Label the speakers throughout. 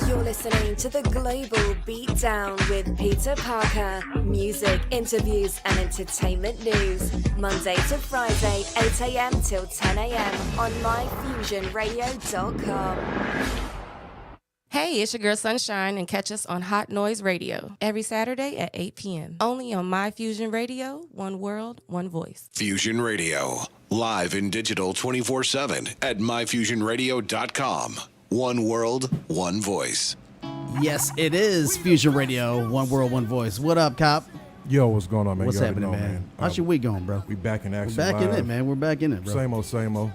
Speaker 1: You're listening to the Global Beatdown with Peter Parker. Music, interviews, and entertainment news. Monday to Friday, 8 a.m. till 10 a.m. on myfusionradio.com.
Speaker 2: Hey, it's your girl Sunshine, and catch us on Hot Noize Radio every Saturday at 8 p.m. Only on My Fusion Radio, one world, one voice.
Speaker 3: Fusion Radio, live and digital 24/7 at myfusionradio.com. One world, one voice.
Speaker 4: Yes, it is Fusion Radio, one world, one voice. What up, Cop?
Speaker 5: Yo, what's going on, man?
Speaker 4: What's happening, man? How's your week going, bro?
Speaker 5: We back in action.
Speaker 4: We're back
Speaker 5: live.
Speaker 4: in it, man. We're back in it, bro.
Speaker 5: Same old.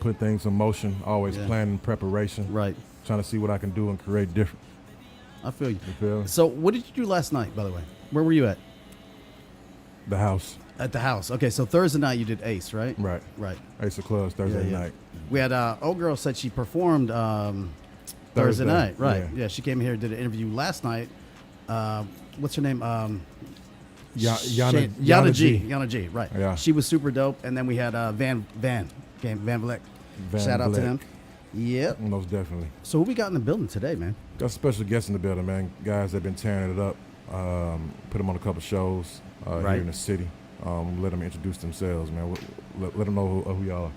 Speaker 5: Put things in motion. Always planning, preparation.
Speaker 4: Right.
Speaker 5: Trying to see what I can do and create different.
Speaker 4: I feel you.
Speaker 5: You feel me?
Speaker 4: So, what did you do last night, by the way? Where were you at?
Speaker 5: The house.
Speaker 4: At the house. Okay, so Thursday night you did Ace, right?
Speaker 5: Right.
Speaker 4: Right.
Speaker 5: Ace of Clubs Thursday night.
Speaker 4: We had old girl said she performed Thursday night. Right.
Speaker 5: Yeah.
Speaker 4: She came here and did an interview last night. What's her name?
Speaker 5: Yana G.
Speaker 4: Yana G. Right.
Speaker 5: Yeah.
Speaker 4: She was super dope. And then we had Van Vleck. Shout out to them. Yep.
Speaker 5: Most definitely.
Speaker 4: So who we got in the building today, man?
Speaker 5: Got a special guest in the building, man. Guys that been tearing it up. Put them on a couple shows here in the city. Let them introduce themselves, man. Let them know who y'all are.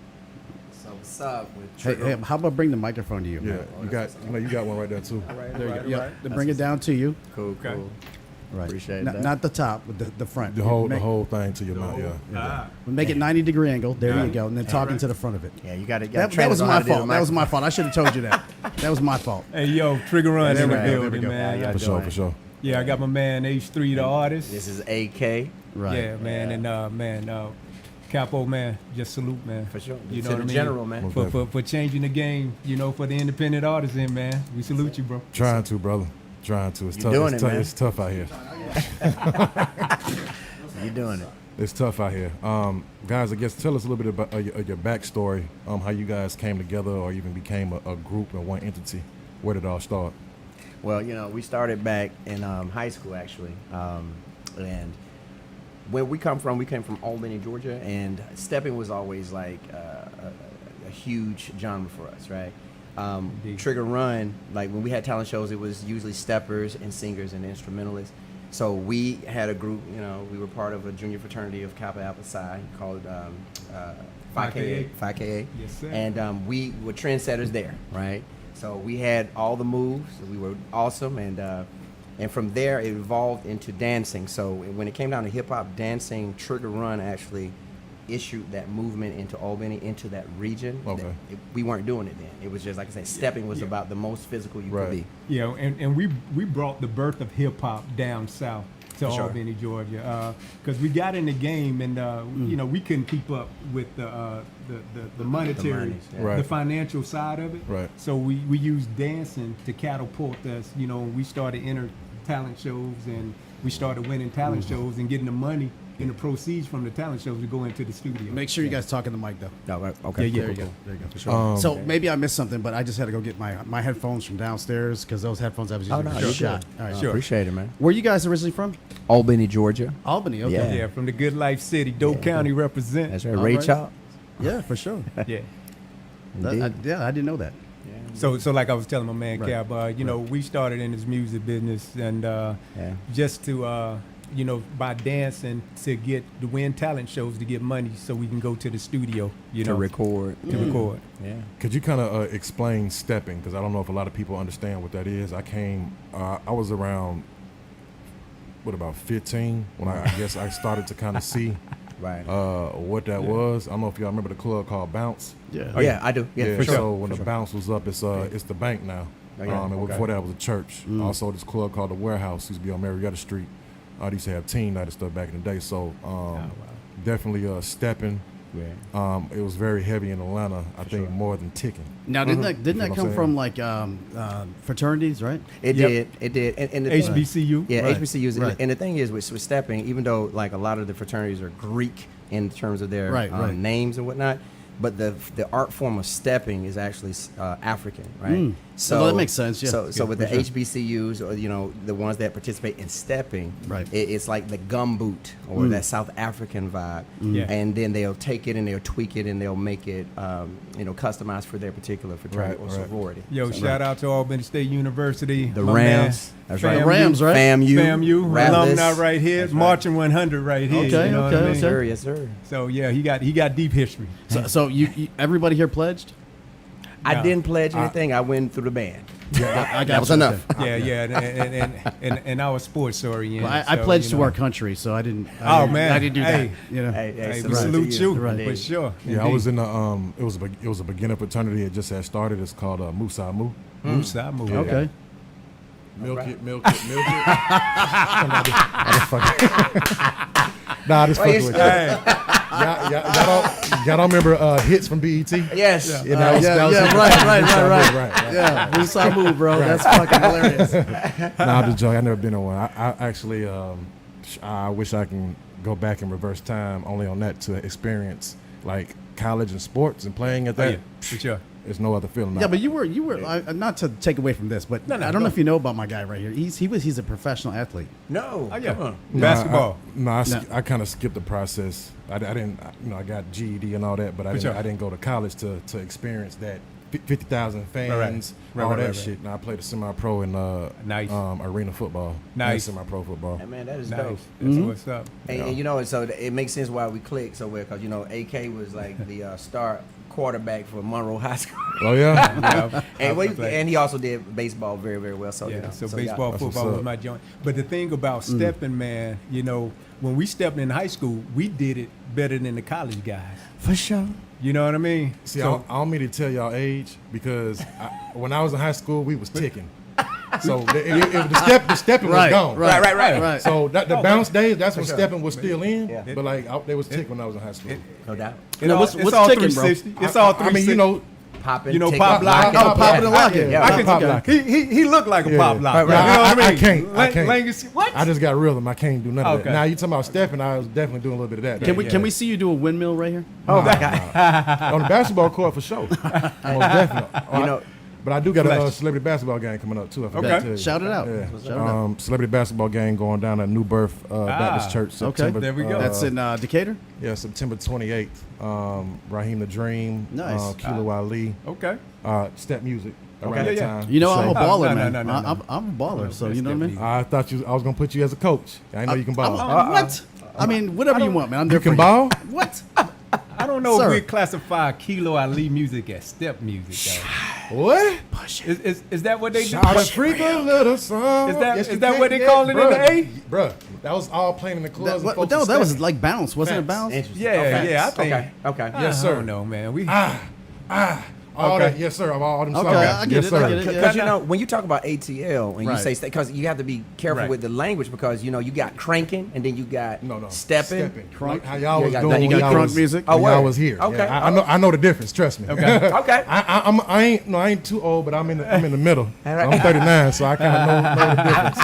Speaker 6: So what's up with
Speaker 4: Hey, how about bring the microphone to you?
Speaker 5: Yeah,
Speaker 4: man?
Speaker 5: you got one right there too.
Speaker 4: There you go. Yeah, then bring it down to you.
Speaker 6: Cool.
Speaker 4: Right.
Speaker 6: Appreciate
Speaker 4: Not,
Speaker 6: that.
Speaker 4: not the top, but the front.
Speaker 5: The whole thing to your mouth, yeah.
Speaker 4: We make it 90-degree angle. There you go, and then talking to the front of it.
Speaker 6: Yeah, you got to.
Speaker 4: That was my fault. That was my fault. I should have told you that. That was my fault.
Speaker 7: Hey, yo, Trigger Run in the building,
Speaker 4: go.
Speaker 7: man.
Speaker 5: For sure.
Speaker 7: Yeah, I got my man H3, the artist.
Speaker 6: This is AK.
Speaker 4: Right.
Speaker 7: Yeah, man, and Capo, man, just salute, man.
Speaker 6: For sure.
Speaker 7: You know
Speaker 6: To
Speaker 7: what I
Speaker 6: the
Speaker 7: mean?
Speaker 6: general, man.
Speaker 7: For changing the game, for the independent artists, man. We salute you, bro.
Speaker 5: Trying to, brother. Trying to. It's
Speaker 6: You're
Speaker 5: tough.
Speaker 6: doing it, man.
Speaker 5: It's tough out here.
Speaker 6: You're doing it.
Speaker 5: It's tough out here. Guys, I guess tell us a little bit about your backstory, how you guys came together or even became a group and one entity. Where did it all start?
Speaker 6: Well, we started back in high school, actually. And where we came from Albany, Georgia, and stepping was always like a huge genre for us, right? Trigger Run, like when we had talent shows, it was usually steppers and singers and instrumentalists. So we had a group, we were part of a junior fraternity of Kappa Alpha Psi called 5KA.
Speaker 7: Yes, sir.
Speaker 6: And we were trendsetters there, right? So we had all the moves. We were awesome, and from there it evolved into dancing. So when it came down to hip hop dancing, Trigger Run actually issued that movement into Albany, into that region.
Speaker 5: Okay.
Speaker 6: We weren't doing it then. It was just, like I said, stepping was about the most physical you could be.
Speaker 7: Yeah, and we brought the birth of hip hop down south to Albany, Georgia, because we got in the game and we couldn't keep up with the monetary, the financial side of it.
Speaker 5: Right.
Speaker 7: So we used dancing to catapult us. We started entering talent shows and we started winning talent shows and getting the money and the proceeds from the talent shows to go into the studio.
Speaker 4: Make sure you guys talk in the mic, though.
Speaker 6: No, right. Okay.
Speaker 4: There you go. For sure. So maybe I missed something, but I just had to go get my headphones from downstairs because those headphones I was using were shot. All right,
Speaker 6: Sure. Appreciate it, man.
Speaker 4: Where you guys originally from?
Speaker 6: Albany, Georgia.
Speaker 4: Albany. Okay.
Speaker 7: Yeah, from the Good Life City, Doe County represent.
Speaker 6: That's right. Ray Chop.
Speaker 4: Yeah, for sure.
Speaker 7: Yeah.
Speaker 4: I didn't know that.
Speaker 7: So like I was telling my man
Speaker 4: Right.
Speaker 7: Cab, we started in this music business and just to by dancing to win talent shows to get money so we can go to the studio,
Speaker 6: to record. Yeah.
Speaker 5: Could you kind of explain stepping? Because I don't know if a lot of people understand what that is. I was around, about 15 when I guess I started to kind of see what that was. I don't know if y'all remember the club called Bounce.
Speaker 4: Yeah.
Speaker 6: Oh, yeah, I do. Yeah, for sure.
Speaker 5: So when the Bounce was up, it's the bank now. And before that, it was a church. Also, this club called the Warehouse used to be on Marietta Street. They used to have teen night and stuff back in the day. So definitely stepping.
Speaker 6: Yeah.
Speaker 5: It was very heavy in Atlanta. I think more than ticking.
Speaker 4: Now, didn't that come from like fraternities, right?
Speaker 6: It did. And the
Speaker 7: HBCU.
Speaker 6: Yeah,
Speaker 4: Right.
Speaker 6: HBCUs.
Speaker 4: Right.
Speaker 6: And the thing is with stepping, even though like a lot of the fraternities are Greek in terms of their
Speaker 4: Right.
Speaker 6: names and whatnot, but the art form of stepping is actually African, right? So
Speaker 4: well, that makes sense. Yeah.
Speaker 6: So with the HBCUs or the ones that participate in stepping,
Speaker 4: right?
Speaker 6: It's like the gumboot or that South African vibe, and then they'll take it and they'll tweak it and they'll make it customized for their particular fraternity or sorority.
Speaker 7: Yo, shout out to Albany State University,
Speaker 6: the Rams.
Speaker 4: That's right. The Rams, right?
Speaker 6: FAMU,
Speaker 7: alumni right here, marching 100 right here.
Speaker 4: Okay,
Speaker 7: you know
Speaker 4: okay,
Speaker 7: what I mean?
Speaker 6: Yes, sir. Yes, sir.
Speaker 7: So yeah, he got deep history.
Speaker 4: So you everybody here pledged?
Speaker 6: I didn't pledge anything. I went through the band.
Speaker 4: Yeah, I got
Speaker 6: that was enough.
Speaker 7: And I was sports oriented.
Speaker 4: Well, I pledged to our country, so I didn't.
Speaker 7: I didn't
Speaker 4: do that. You know,
Speaker 7: Hey, we salute you for sure.
Speaker 5: Yeah, I was in the it was a beginner fraternity. It just had started. It's called Musa Mu.
Speaker 7: Musa Mu.
Speaker 4: Okay.
Speaker 5: Milk it. Nah, I just fucking with you. Y'all don't remember hits from BET?
Speaker 6: Yes.
Speaker 4: Right. Yeah, Musa move, bro. That's fucking hilarious.
Speaker 5: Nah, I'm just joking. I've never been on one. I actually, I wish I can go back and reverse time only on that to experience like college and sports and playing at that.
Speaker 7: For sure.
Speaker 5: There's no other feeling.
Speaker 4: Yeah, but you were not to take away from this, but I don't know if you know about my guy right here. He's a professional athlete.
Speaker 6: No.
Speaker 7: Oh, yeah.
Speaker 6: Come on.
Speaker 7: Basketball.
Speaker 5: I kind of skipped the process. I didn't, I got GED and all that, but I didn't go to college to experience that 50,000 fans, all that shit. And I played a semi-pro in arena football.
Speaker 7: Nice.
Speaker 5: Semi-pro football.
Speaker 6: Yeah, man, that is
Speaker 7: Nice.
Speaker 6: dope.
Speaker 7: That's what's up.
Speaker 6: And so it makes sense why we clicked so well because AK was like the star quarterback for Monroe High School.
Speaker 5: Oh yeah.
Speaker 6: And he also did baseball very, very well. So
Speaker 7: baseball, football was my joint. But the thing about stepping, man, when we stepped in high school, we did it better than the college guys.
Speaker 6: For sure.
Speaker 7: You know what I mean?
Speaker 5: See, I don't mean to tell y'all age because when I was in high school, we was ticking. So the stepping was gone.
Speaker 6: Right.
Speaker 5: So the bounce days, that's when stepping was still in. Yeah. But they was ticking when I was in high school.
Speaker 6: No doubt.
Speaker 4: What's
Speaker 7: all
Speaker 4: ticking, bro?
Speaker 7: 360. It's all 360.
Speaker 5: I mean,
Speaker 6: Popping,
Speaker 7: pop lock.
Speaker 4: Popping and locking.
Speaker 7: I can pop lock. He looked like a pop lock.
Speaker 5: Right.
Speaker 7: You know what I mean?
Speaker 5: I can't.
Speaker 7: What?
Speaker 5: I just got rhythm. I can't do none of that. Now you talking about stepping? I was definitely doing a little bit of that.
Speaker 4: Can we see you do a windmill right here?
Speaker 6: Oh my God.
Speaker 5: On the basketball court for sure. Most definitely. But I do got a celebrity basketball game coming up too. I forgot to tell you.
Speaker 4: Shout it out.
Speaker 5: Yeah. Celebrity basketball game going down at New Birth Baptist Church. September,
Speaker 7: there we go.
Speaker 4: That's in Decatur?
Speaker 5: Yeah, September 28th. Raheem the Dream.
Speaker 4: Nice.
Speaker 5: Kilo Ali.
Speaker 7: Okay.
Speaker 5: Step music.
Speaker 6: Okay.
Speaker 5: Around that time.
Speaker 4: You know, I'm a baller,
Speaker 7: no,
Speaker 4: man.
Speaker 7: no.
Speaker 4: I'm a baller, so you know what I mean?
Speaker 5: I thought I was gonna put you as a coach. I know you can ball.
Speaker 4: What? I mean, whatever you want, man. I'm there
Speaker 5: You can
Speaker 4: for
Speaker 5: ball?
Speaker 4: What?
Speaker 7: I don't know
Speaker 4: Sir.
Speaker 7: if we classify Kilo Ali music as step music.
Speaker 5: What?
Speaker 7: Is that what they do?
Speaker 5: Shout a freak a little song.
Speaker 7: Is that what they call it in the A?
Speaker 5: Bruh, that was all playing in the clubs. and folks
Speaker 4: That was
Speaker 5: stepping.
Speaker 4: like bounce, wasn't it bounce?
Speaker 6: Interesting.
Speaker 7: Yeah, I think.
Speaker 6: Okay.
Speaker 5: Yes, sir.
Speaker 7: I don't know, man.
Speaker 5: All
Speaker 7: Okay.
Speaker 5: that, yes, sir. All them
Speaker 4: Okay,
Speaker 5: songs.
Speaker 4: I get
Speaker 5: Yes,
Speaker 4: it,
Speaker 5: sir.
Speaker 4: I get it.
Speaker 6: Because when you talk about ATL and you
Speaker 4: Right.
Speaker 6: say because you have to be careful
Speaker 7: Right.
Speaker 6: with the language because you got cranking and then you got stepping.
Speaker 5: Like how y'all was
Speaker 6: got-
Speaker 5: doing
Speaker 6: then
Speaker 4: you
Speaker 5: when
Speaker 4: got
Speaker 5: y'all
Speaker 4: crunk
Speaker 5: was,
Speaker 4: music?
Speaker 5: when
Speaker 6: Oh,
Speaker 5: y'all
Speaker 6: word.
Speaker 5: was here.
Speaker 6: Okay.
Speaker 5: Yeah, I know the difference. Trust me.
Speaker 7: Okay.
Speaker 6: Okay.
Speaker 5: I ain't too old, but I'm in the middle. So I'm 39, so I kind of know the difference.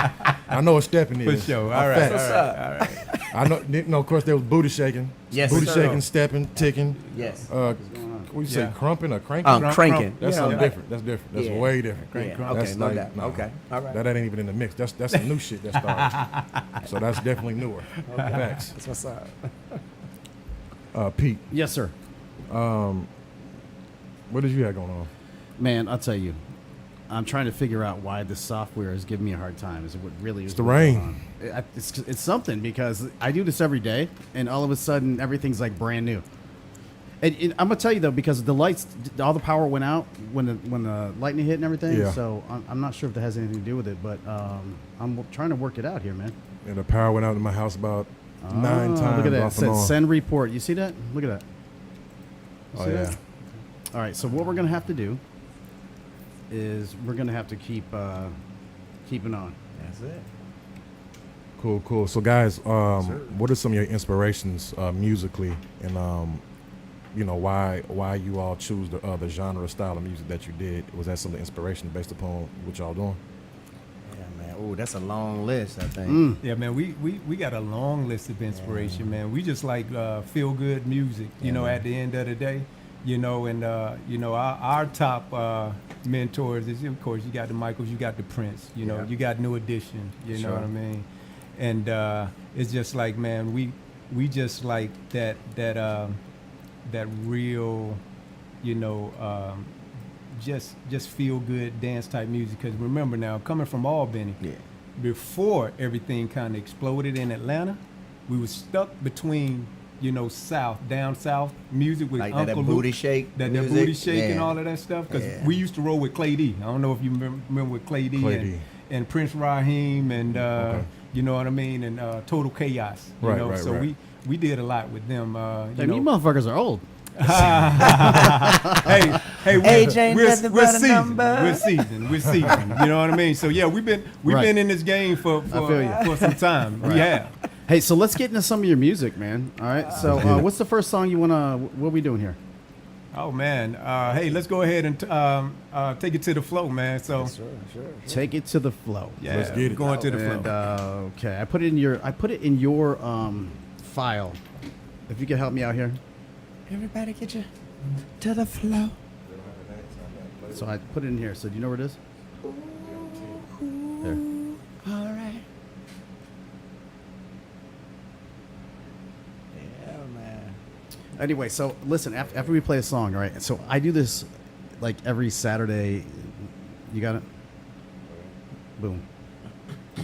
Speaker 5: I know what stepping
Speaker 7: For
Speaker 5: is.
Speaker 7: sure.
Speaker 5: I'm
Speaker 7: All right.
Speaker 5: fat.
Speaker 6: What's up?
Speaker 5: I know. Of course, there was booty shaking.
Speaker 6: Yes,
Speaker 5: Booty
Speaker 6: sir.
Speaker 5: shaking, stepping, ticking.
Speaker 6: Yes.
Speaker 5: What you say,
Speaker 7: Yeah.
Speaker 5: crumping or cranking?
Speaker 6: Cranking.
Speaker 5: That's
Speaker 7: Yeah.
Speaker 5: something different. That's different. That's
Speaker 6: Yeah.
Speaker 5: way different.
Speaker 6: Yeah.
Speaker 5: That's
Speaker 6: Okay, no
Speaker 5: like,
Speaker 6: doubt.
Speaker 5: nah.
Speaker 6: Okay. All right.
Speaker 5: That ain't even in the mix. That's some new shit that started. So that's definitely newer. Facts.
Speaker 6: That's what's up.
Speaker 5: Pete,
Speaker 4: Yes, sir.
Speaker 5: what did you have going on?
Speaker 4: Man, I'll tell you. I'm trying to figure out why this software is giving me a hard time. Is it what really is
Speaker 5: the
Speaker 4: going
Speaker 5: rain.
Speaker 4: on? It's something because I do this every day, and all of a sudden everything's like brand new. And I'm gonna tell you though, because the lights, all the power went out when the lightning hit and everything.
Speaker 5: Yeah.
Speaker 4: So I'm not sure if that has anything to do with it, but I'm trying to work it out here, man.
Speaker 5: And the power went out in my house about 9 times.
Speaker 4: Look at that.
Speaker 5: Off and
Speaker 4: Said
Speaker 5: on.
Speaker 4: send report. You see that? Look at that. You
Speaker 5: Oh
Speaker 4: see
Speaker 5: yeah.
Speaker 4: that? All right. So what we're gonna have to do is we're gonna have to keep keeping on.
Speaker 6: That's it.
Speaker 5: Cool. So guys, what are some of your inspirations musically, and why you all choose the genre style of music that you did? Was that some of the inspiration based upon what y'all doing?
Speaker 6: Yeah, man. Oh, that's a long list, I think.
Speaker 7: Yeah, man, we got a long list of inspiration, man. We just like feel good music, at the end of the day. you know, and you know, our top mentors is, of course, you got the Michaels, you got the Prince, you know, you got New Edition, you know what I mean, and it's just like, man, we just like that real, you know, just feel good dance type music. Because remember now, coming from Albany, before everything kind of exploded in Atlanta, we were stuck between, you know, down south music with
Speaker 6: like
Speaker 7: Uncle
Speaker 6: that
Speaker 7: Luke,
Speaker 6: booty shake,
Speaker 7: that booty shake and all of that stuff. Because we used to roll with Clay D. I don't know if you remember with Clay D, and Prince Raheem and you know what I mean, and Total Chaos. You know, so we did a lot with them. You know,
Speaker 4: you motherfuckers are old.
Speaker 7: We're seasoned. You know what I mean? So yeah, we've been in this game for some time. We have.
Speaker 4: Hey, so let's get into some of your music, man. All right. So what's the first song you wanna? What are we doing here?
Speaker 7: Oh man. Hey, let's go ahead and take it to the flow, man. So
Speaker 6: sure.
Speaker 4: Take it to the flow.
Speaker 7: Yeah,
Speaker 5: let's get it.
Speaker 7: Going to the
Speaker 4: And,
Speaker 7: flow.
Speaker 4: okay, I put it in your file. If you can help me out here.
Speaker 6: Everybody get you to the flow.
Speaker 4: So I put it in here. So do you know where it is? There.
Speaker 6: All right. Yeah, man.
Speaker 4: Anyway, so listen, after we play a song, all right? So I do this like every Saturday. You got it? Boom. All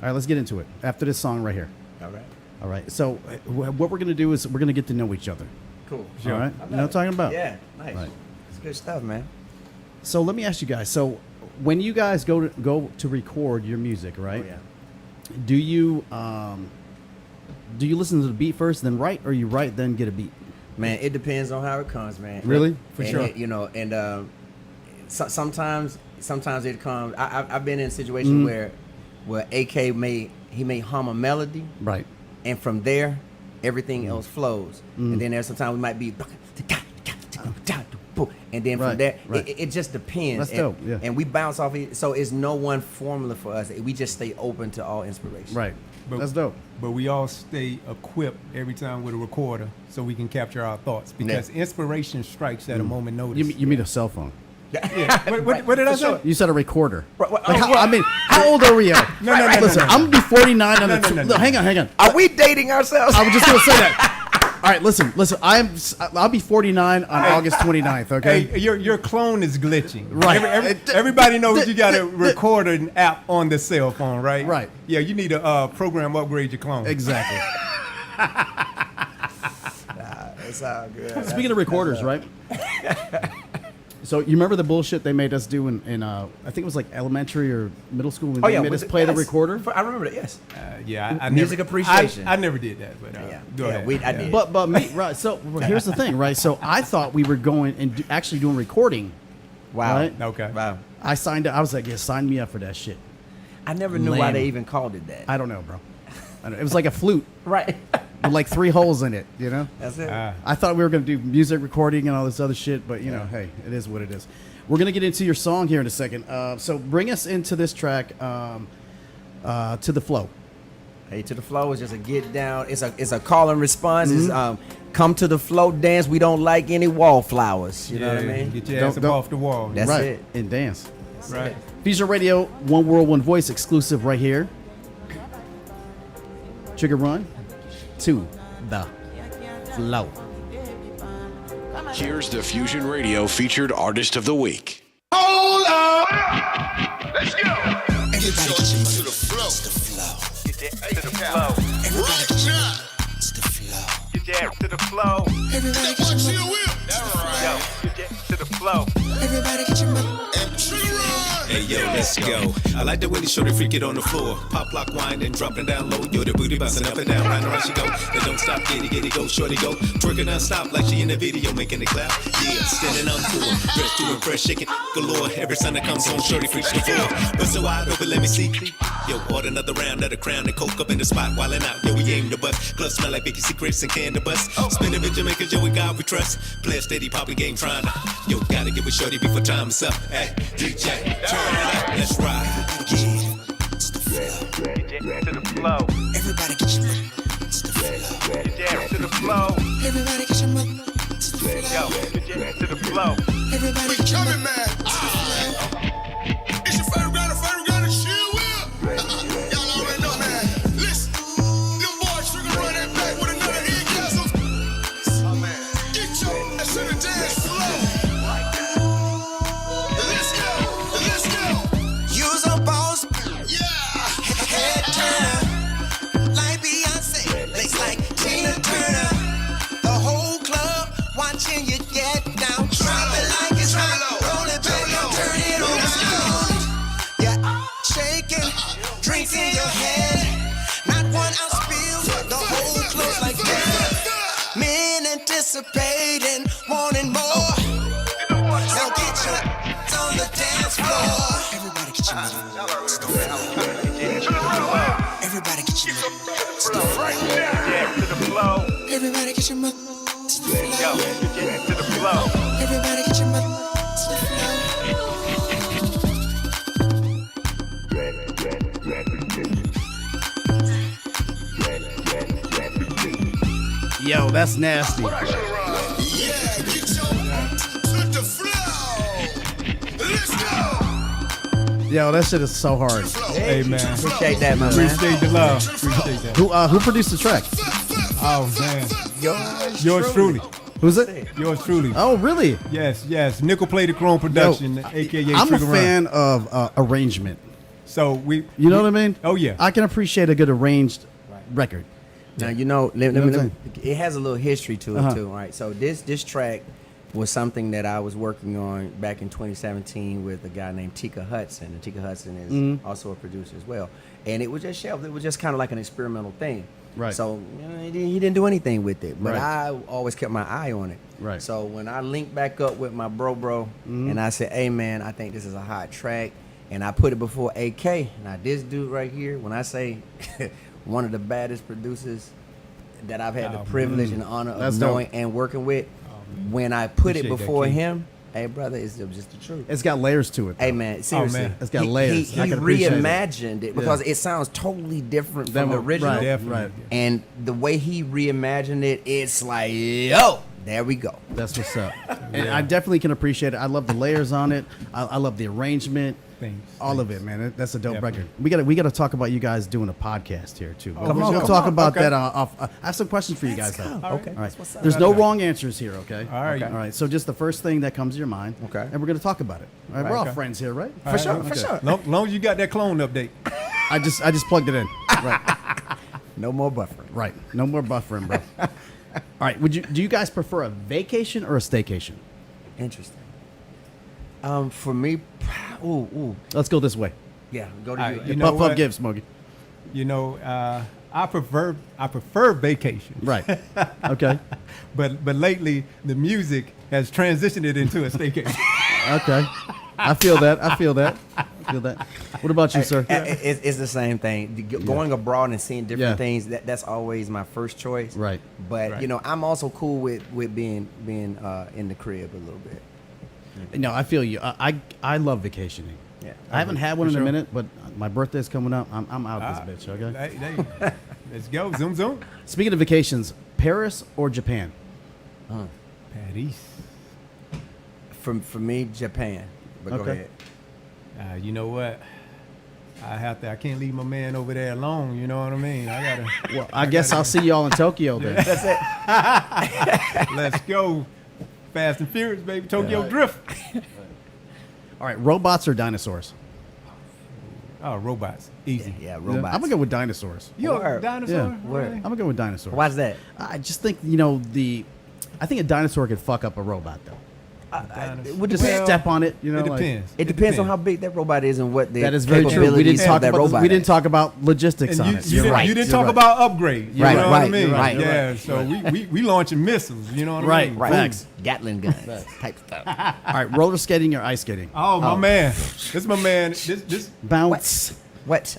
Speaker 4: right, let's get into it. After this song right here.
Speaker 6: All right.
Speaker 4: All right. So what we're going to do is we're going to get to know each other.
Speaker 6: Cool.
Speaker 4: All right? You know what I'm talking about?
Speaker 6: Yeah, nice.
Speaker 4: Right.
Speaker 6: It's good stuff, man.
Speaker 4: So let me ask you guys. So when you guys go to record your music, right?
Speaker 6: Oh, yeah.
Speaker 4: Do you listen to the beat first, then write, or you write then get a beat?
Speaker 6: Man, it depends on how it comes, man.
Speaker 4: Really?
Speaker 7: For
Speaker 6: And
Speaker 7: sure.
Speaker 6: it, you know, and sometimes it comes. I've been in a situation where AK may hum a melody,
Speaker 4: Right.
Speaker 6: and from there everything else flows. And then there's sometimes we might be, and then from
Speaker 4: Right,
Speaker 6: there
Speaker 4: right.
Speaker 6: it just depends.
Speaker 4: That's dope, yeah.
Speaker 6: And we bounce off it. So it's no one formula for us. We just stay open to all inspiration.
Speaker 4: Right.
Speaker 7: But-
Speaker 4: That's dope.
Speaker 7: But we all stay equipped every time with a recorder so we can capture our thoughts, because inspiration strikes at a moment notice.
Speaker 4: You mean a cell phone?
Speaker 7: Yeah. What did I say?
Speaker 4: You said a recorder.
Speaker 6: Right, well,
Speaker 4: Like,
Speaker 6: oh,
Speaker 4: I mean, how old are we?
Speaker 7: No.
Speaker 4: Listen, I'm gonna be 49 on the.
Speaker 7: No.
Speaker 4: Hang on.
Speaker 6: Are we dating ourselves?
Speaker 4: I was just gonna say that. All right, listen. I'll be 49 on August 29th. Okay.
Speaker 7: Hey, your clone is glitching.
Speaker 4: Right.
Speaker 7: Everybody knows you got a recording app on the cell phone, right?
Speaker 4: Right.
Speaker 7: Yeah, you need to program upgrade your clone.
Speaker 4: Exactly.
Speaker 6: It's all good.
Speaker 4: Speaking of recorders, right? So you remember the bullshit they made us do in I think it was like elementary or middle school when they made us play the recorder?
Speaker 6: I remember that. Yes.
Speaker 7: I
Speaker 6: Music
Speaker 7: never,
Speaker 6: appreciation.
Speaker 7: I never did that, but go ahead.
Speaker 6: I did.
Speaker 4: But me, right? So here's the thing, right? So I thought we were going and actually doing recording.
Speaker 6: Wow.
Speaker 4: Right?
Speaker 7: Okay.
Speaker 6: Wow.
Speaker 4: I signed up. I was like, yeah, sign me up for that shit.
Speaker 6: I never knew why
Speaker 4: Lame.
Speaker 6: they even called it that.
Speaker 4: I don't know, bro. It was like a flute
Speaker 6: Right.
Speaker 4: with like 3 holes in it, you know?
Speaker 6: That's it.
Speaker 4: I thought we were going to do music recording and all this other shit, but, you know, hey, it is what it is. We're going to get into your song here in a second. So bring us into this track, To the Flow.
Speaker 6: Hey, To the Flow is just a get down. It's a call and response. It's come to the flow dance. We don't like any wallflowers. You know what I mean?
Speaker 7: Get your ass up
Speaker 4: Don't-
Speaker 7: off the wall.
Speaker 6: That's
Speaker 4: right.
Speaker 6: it.
Speaker 4: And dance.
Speaker 7: right.
Speaker 4: Fusion Radio, One World, One Voice, exclusive right here. Trigger Run, To the Flow.
Speaker 3: Here's the Fusion Radio featured artist of the week.
Speaker 8: Hold on. Let's go. Get your to the flow.
Speaker 9: To the flow.
Speaker 8: Right now.
Speaker 9: Get your ass to the flow.
Speaker 8: Everybody get your will.
Speaker 9: Yo, get your ass to the flow.
Speaker 8: Everybody get your and to the run.
Speaker 10: Hey yo, let's go. I like the way they show the freak it on the floor. Pop, lock, wind, and dropping down low. Yo, the booty bouncing up and down, round and round she go. Then don't stop, get it, go, shorty go. Twerking non-stop like she in the video, making it clap. Yeah, standing on tour, dressed to impress, shaking galore. Every time that comes on, shorty freaks the floor. But so wide open, let me see. Yo, order another round of the crown and coke up in the spot, wildin' out. Yo, we aim the bust. Club smell like Vicky Secrets and candy bust. Spinning in Jamaica, Joey God we trust. Play a steady poppy game trying to. Yo, gotta get with shorty before time is up. Hey, DJ, turn it up, let's ride.
Speaker 9: Get your ass to the flow.
Speaker 8: Everybody get your
Speaker 9: Get your ass to the flow.
Speaker 8: Everybody get your
Speaker 9: Yo, get your ass to the flow.
Speaker 8: Everybody coming, man. It's your favorite guy to chill with. Y'all already know, man. Listen, them boys trigger run that back with another ear castle. Oh, man. Get your ass to the dance floor. Let's go. Let's go.
Speaker 11: Use a boss.
Speaker 8: Yeah.
Speaker 11: Head turner. Like Beyonce. Legs like Tina Turner. The whole club watching you get down. Drop it like it's hot. Roll it back and turn it around. Yeah, shaking, drinks in your head. Not 1 ounce spills. The whole club's like that. Men anticipating, wanting more. So get your on the dance floor. Everybody get your money to the floor. Everybody get your money to the floor.
Speaker 9: Yeah, to the flow.
Speaker 11: Everybody get your money to the floor.
Speaker 9: Yo, get your ass to the flow.
Speaker 11: Everybody get your money to the floor.
Speaker 4: Yo, that's nasty.
Speaker 8: Yeah, get your to the floor. Let's go.
Speaker 4: Yo, that shit is so hard.
Speaker 7: Hey, man.
Speaker 6: Appreciate that, my man.
Speaker 7: Appreciate the love. Appreciate that.
Speaker 4: Who produced the track?
Speaker 7: Oh, man. Yours truly.
Speaker 4: Who's it?
Speaker 7: Yours truly.
Speaker 4: Oh, really?
Speaker 7: Yes. Nickel Plated Chrome Production, a.k.a.
Speaker 4: I'm a
Speaker 7: Trigger
Speaker 4: fan of arrangement.
Speaker 7: So
Speaker 4: You know what I mean?
Speaker 7: Oh, yeah.
Speaker 4: I can appreciate a good arranged record.
Speaker 6: Now, you know, it has a little history to it,
Speaker 4: Uh-huh.
Speaker 6: too, right? So this track was something that I was working on back in 2017 with a guy named Tika Hudson. And Tika Hudson is also a producer as well. And it was just shelved. It was just kind of like an experimental thing.
Speaker 4: Right.
Speaker 6: So he didn't do anything with it. But
Speaker 4: Right.
Speaker 6: I always kept my eye on it.
Speaker 4: Right.
Speaker 6: So when I linked back up with my bro, and I said, hey, man, I think this is a hot track. And I put it before AK. Now, this dude right here, when I say one of the baddest producers that I've had the privilege and honor of
Speaker 4: That's
Speaker 6: knowing
Speaker 4: dope.
Speaker 6: and working with, when I put it
Speaker 7: Appreciate that,
Speaker 6: before
Speaker 7: King.
Speaker 6: him, hey, brother, it's just the truth.
Speaker 4: It's got layers to it.
Speaker 6: Hey,
Speaker 4: though.
Speaker 6: man, seriously.
Speaker 7: man.
Speaker 4: It's got
Speaker 6: He-
Speaker 4: layers.
Speaker 6: He,
Speaker 4: I
Speaker 6: he
Speaker 4: can appreciate it.
Speaker 6: reimagined it because it sounds totally different from the original.
Speaker 4: Right,
Speaker 7: Definitely.
Speaker 4: right.
Speaker 6: And the way he reimagined it, it's like, yo, there we go.
Speaker 4: That's what's up. And I definitely can appreciate it. I love the layers on it. I love the arrangement.
Speaker 7: Thanks.
Speaker 4: All of it, man. That's a dope
Speaker 7: Definitely.
Speaker 4: record. We gotta talk about you guys doing a podcast here too.
Speaker 7: Come on,
Speaker 4: We'll
Speaker 7: come
Speaker 4: talk
Speaker 7: on.
Speaker 4: about
Speaker 7: Okay.
Speaker 4: that off. I have some questions for you guys though.
Speaker 6: Okay.
Speaker 4: All right. There's no wrong answers here. Okay.
Speaker 7: All right.
Speaker 4: All right. So just the first thing that comes to your mind.
Speaker 6: Okay.
Speaker 4: And we're gonna talk about it. All right. We're all
Speaker 7: Okay.
Speaker 4: friends here, right?
Speaker 7: For
Speaker 6: sure, for sure.
Speaker 7: Long as you got that clone update.
Speaker 4: I just plugged it in. Right.
Speaker 6: No more buffering.
Speaker 4: Right. No more buffering, bro. All right. Do you guys prefer a vacation or a staycation?
Speaker 6: Interesting. For me, ooh.
Speaker 4: Let's go this way.
Speaker 6: Yeah, go to
Speaker 7: All
Speaker 6: you.
Speaker 7: right, you know
Speaker 4: Puff
Speaker 7: what?
Speaker 4: give, Smokey.
Speaker 7: You know, I prefer vacation.
Speaker 4: Right. Okay.
Speaker 7: But lately the music has transitioned it into a staycation.
Speaker 4: Okay. I feel that. What about you, sir?
Speaker 6: It's the same thing. Going abroad and seeing different
Speaker 4: Yeah.
Speaker 6: things, that's always my first choice.
Speaker 4: Right.
Speaker 6: But
Speaker 7: Right.
Speaker 6: you know, I'm also cool with being in the crib a little bit.
Speaker 4: No, I feel you. I love vacationing.
Speaker 6: Yeah.
Speaker 4: I haven't had one
Speaker 7: For
Speaker 4: in a
Speaker 7: sure.
Speaker 4: minute, but my birthday's coming up. I'm out this bitch. Okay.
Speaker 7: Let's go. Zoom.
Speaker 4: Speaking of vacations, Paris or Japan?
Speaker 7: Paris.
Speaker 6: For me, Japan. But go
Speaker 4: Okay.
Speaker 6: ahead.
Speaker 7: You know what? I can't leave my man over there alone. You know what I mean? I gotta.
Speaker 4: Well, I guess I'll see y'all in Tokyo then.
Speaker 7: Let's go. Fast and Furious, baby. Tokyo Drift.
Speaker 4: All right, robots or dinosaurs?
Speaker 7: Oh, robots. Easy.
Speaker 6: Yeah,
Speaker 4: I'm
Speaker 6: robots.
Speaker 4: gonna go with dinosaurs.
Speaker 7: You a
Speaker 6: Word.
Speaker 7: dinosaur?
Speaker 4: Yeah.
Speaker 6: Word.
Speaker 7: Really?
Speaker 4: I'm gonna go with dinosaurs.
Speaker 6: Why's that?
Speaker 4: I just think I think a dinosaur could fuck up a robot though.
Speaker 6: Would
Speaker 4: Just
Speaker 6: depend.
Speaker 4: step on it, you know.
Speaker 7: It
Speaker 4: like-
Speaker 7: depends.
Speaker 6: It depends on how big that robot is and what the
Speaker 4: that is very true. We
Speaker 6: capabilities
Speaker 4: didn't talk
Speaker 6: of that
Speaker 4: about
Speaker 6: robot.
Speaker 4: we didn't
Speaker 6: is.
Speaker 4: talk about logistics
Speaker 7: And
Speaker 4: on
Speaker 7: you,
Speaker 4: it.
Speaker 7: you didn't,
Speaker 6: right.
Speaker 7: you didn't
Speaker 4: You're
Speaker 7: talk
Speaker 4: right.
Speaker 7: about upgrades. You
Speaker 6: Right,
Speaker 7: know what
Speaker 6: right,
Speaker 7: I mean?
Speaker 6: right.
Speaker 7: Yeah, so we launching missiles. You know what I mean?
Speaker 4: Right.
Speaker 6: Right.
Speaker 4: Facts.
Speaker 6: Gatling guns type stuff.
Speaker 4: All right, roller skating or ice skating?
Speaker 7: Oh, my man. This is my man. This
Speaker 4: Bounce.
Speaker 6: What?